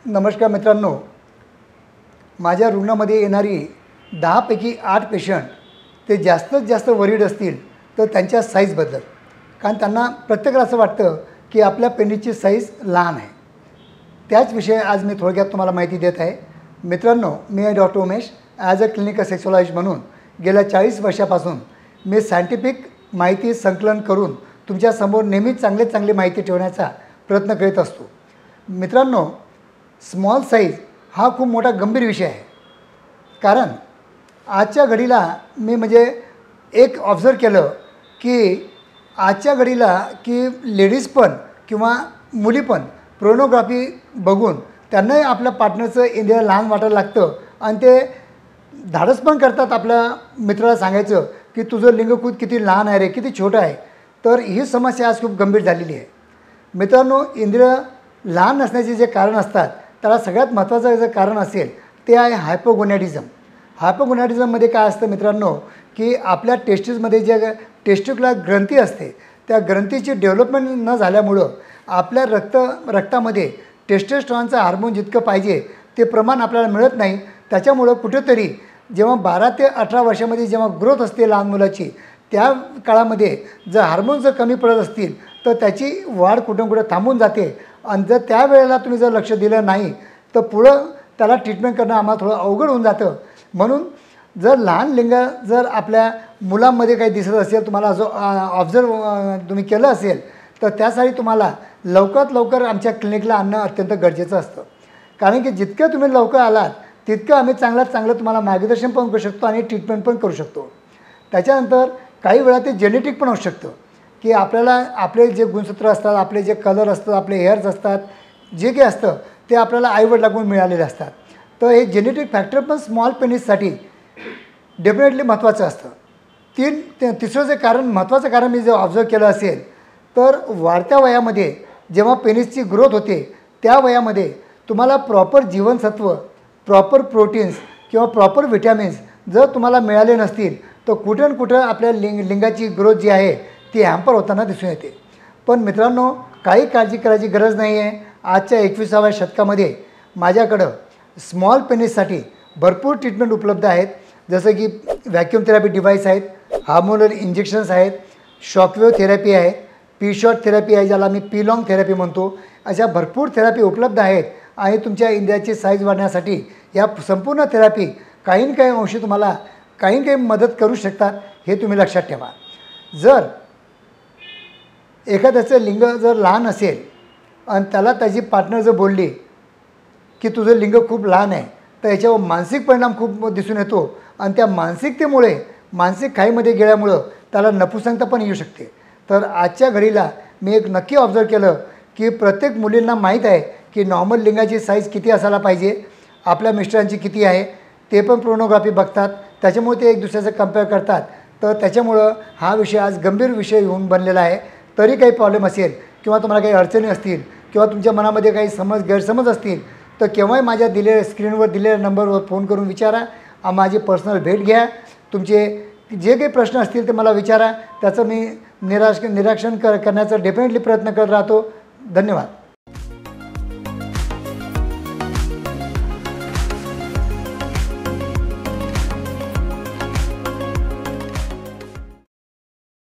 नमस्कार मित्रांनो, माझ्या रुग्णामध्ये येणारी 10 पैकी 8 पेशंट ते जास्तीत जास्त वरीड असतील तर त्यांच्या साईजबद्दल. कारण त्यांना प्रत्येकाला असं वाटतं की आपल्या पेनीची साईज लहान आहे. त्याच विषयी आज मी थोडक्यात तुम्हाला माहिती देत आहे. मित्रांनो, मी आहे doctor Umesh. As a clinical sexologist म्हणून गेल्या 40 वर्षापासून मी सायंटिफिक माहिती संकलन करून तुमच्यासमोर नेहमीच चांगली माहिती ठेवण्याचा प्रयत्न करीत असतो. मित्रांनो, स्मॉल साईज हा खूप मोठा गंभीर विषय आहे. कारण आजच्या घडीला मी एक ऑब्झर्व केलं की आजच्या घडीला की लेडीज पण किंवा मुली पण पोर्नोग्राफी बघून त्यांनाही आपल्या पार्टनरचं इंडिया लहान वाटायला लागतं आणि ते धाडस पण करतात आपल्या मित्राला सांगायचं की तुझं लिंगकूट किती लहान आहे रे, किती छोटं आहे. तर ही समस्या आज खूप गंभीर झालेली आहे. मित्रांनो, इंद्रिय लहान नसण्याचे जे कारण असतात त्याला सगळ्यात महत्त्वाचं जे कारण असेल ते आहे हायपोगोनॅडिझम. हायपोगोनॅडिझममध्ये काय असतं मित्रांनो, की आपल्या टेस्टिसमध्ये जे टेस्टिक्युलर ग्रंथी असते त्या ग्रंथीची डेव्हलपमेंट न झाल्यामुळं आपल्या रक्तामध्ये टेस्टोस्टेरॉनचं हार्मोन जितकं पाहिजे ते प्रमाण आपल्याला मिळत नाही. त्याच्यामुळं कुठेतरी जेव्हा 12 ते 18 वर्षामध्ये जेव्हा ग्रोथ असते लहान मुलाची, त्या काळामध्ये जर हार्मोन जर कमी पडत असतील तर त्याची वाढ कुठं थांबून जाते. आणि जर त्यावेळेला तुम्ही जर लक्ष दिलं नाही तर पुढं त्याला ट्रीटमेंट करणं आम्हाला थोडं अवघड होऊन जातं. म्हणून जर लहान लिंग जर आपल्या मुलांमध्ये काही दिसत असेल, तुम्हाला जो ऑब्झर्व तुम्ही केलं असेल, तर त्यासाठी तुम्हाला लवकरात लवकर आमच्या क्लिनिकला आणणं अत्यंत गरजेचं असतं. कारण की जितकं तुम्ही लवकर आलात तितकं आम्ही चांगल्यात चांगलं तुम्हाला मार्गदर्शन पण करू शकतो आणि ट्रीटमेंट पण करू शकतो. त्याच्यानंतर काही वेळा ते जेनेटिक पण होऊ शकतं की आपल्याला आपले जे गुणसूत्र असतात, आपले जे कलर असतात, आपले हेअर्स असतात, जे काही असतं ते आपल्याला आईवडिलांकडून मिळालेले असतात. तर हे जेनेटिक फॅक्टर पण स्मॉल पेनिससाठी डेफिनेटली महत्त्वाचं असतं. तिसरं जे महत्त्वाचं कारण मी जर ऑब्झर्व केलं असेल तर वाढत्या वयामध्ये जेव्हा पेनिसची ग्रोथ होते त्या वयामध्ये तुम्हाला प्रॉपर जीवनसत्व, प्रॉपर प्रोटीन्स किंवा प्रॉपर विटॅमिन्स जर तुम्हाला मिळाले नसतील तर कुठं आपल्या लिंगाची ग्रोथ जी आहे ती हॅम्पर होताना दिसून येते. पण मित्रांनो, काही काळजी करायची गरज नाही आहे. आजच्या 21व्या शतकामध्ये माझ्याकडं स्मॉल पेनिससाठी भरपूर ट्रीटमेंट उपलब्ध आहेत. जसं की व्हॅक्यूम थेरपी डिव्हाइस आहेत, हार्मोनल इंजेक्शन्स आहेत, शॉकवेव्ह थेरपी आहे, पी शॉट थेरपी आहे, ज्याला मी पी लॉंग थेरपी म्हणतो. अशा भरपूर थेरपी उपलब्ध आहेत आणि तुमच्या इंद्रियाची साईज वाढण्यासाठी या संपूर्ण थेरपी काही ना काही अंशी तुम्हाला काही ना काही मदत करू शकतात. हे तुम्ही लक्षात ठेवा. जर एखाद्याचं लिंग जर लहान असेल आणि त्याला त्याची पार्टनर जर बोलली की तुझं लिंग खूप लहान आहे तर याच्यावर मानसिक परिणाम खूप दिसून येतो आणि त्या मानसिकतेमुळे मानसिक खाईमध्ये गेल्यामुळं त्याला नपुसंकता पण येऊ शकते. तर आजच्या घडीला मी एक नक्की ऑब्झर्व केलं की प्रत्येक मुलींना माहीत आहे की नॉर्मल लिंगाची साईज किती असायला पाहिजे, आपल्या मिस्टरांची किती आहे, ते पण पोर्नोग्राफी बघतात, त्याच्यामुळे ते एक दुसऱ्याचं कंपेअर करतात. तर त्याच्यामुळं हा विषय आज गंभीर विषय होऊन बनलेला आहे. तरी काही प्रॉब्लेम असेल किंवा तुम्हाला काही अडचणी असतील किंवा तुमच्या मनामध्ये काही गैरसमज असतील तर केव्हाही माझ्या स्क्रीनवर दिलेल्या नंबरवर फोन करून विचारा. माझी पर्सनल भेट घ्या. तुमचे जे काही प्रश्न असतील ते मला विचारा. त्याचं मी निराकरण करण्याचा डेफिनेटली प्रयत्न करत राहतो. धन्यवाद.